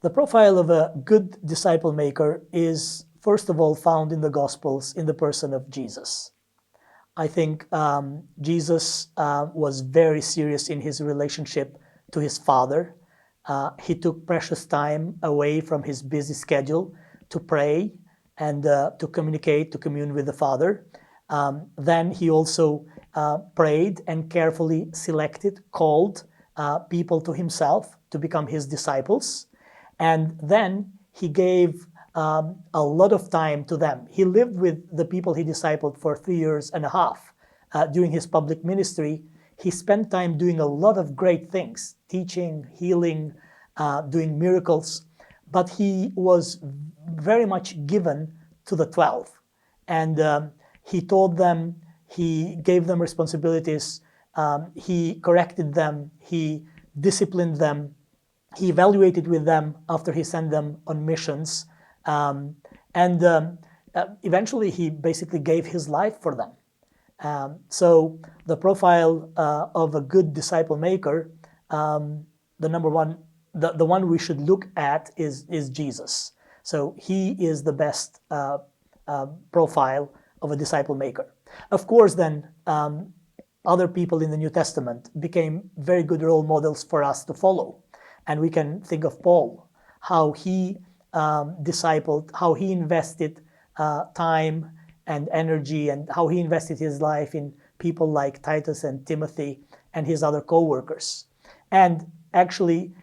The profile of a good disciple maker is, first of all, found in the Gospels in the person of Jesus. I think Jesus was very serious in his relationship to his Father. He took precious time away from his busy schedule to pray and to communicate, to commune with the Father. Then he also prayed and carefully selected, called people to himself to become his disciples. And then he gave a lot of time to them. He lived with the people he discipled for 3.5 years. During his public ministry, he spent time doing a lot of great things, teaching, healing, doing miracles. But he was very much given to the 12. And he taught them, he gave them responsibilities, he corrected them, he disciplined them, he evaluated with them after he sent them on missions. Eventually he basically gave his life for them. So the profile of a good disciple maker, the one we should look at is Jesus. So he is the best profile of a disciple maker. Of course, then other people in the New Testament became very good role models for us to follow. And we can think of Paul, how he discipled, how he invested time and energy, and how he invested his life in people like Titus and Timothy and his other co-workers. And actually,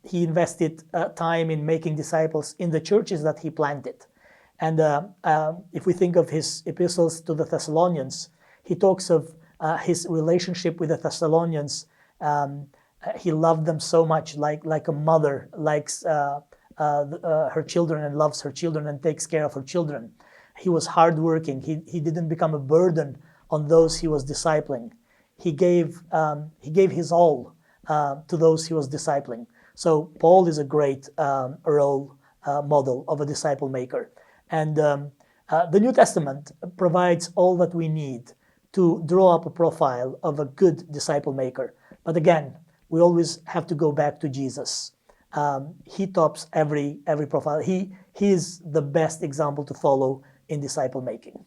he invested time in making disciples in the churches that he planted. And if we think of his epistles to the Thessalonians, he talks of his relationship with the Thessalonians. He loved them so much, like a mother likes her children and loves her children and takes care of her children. He was hardworking. He didn't become a burden on those he was discipling. He gave his all to those he was discipling. So Paul is a great role model of a disciple maker. And the New Testament provides all that we need to draw up a profile of a good disciple maker. But again, we always have to go back to Jesus. He tops every profile. He is the best example to follow in disciple making.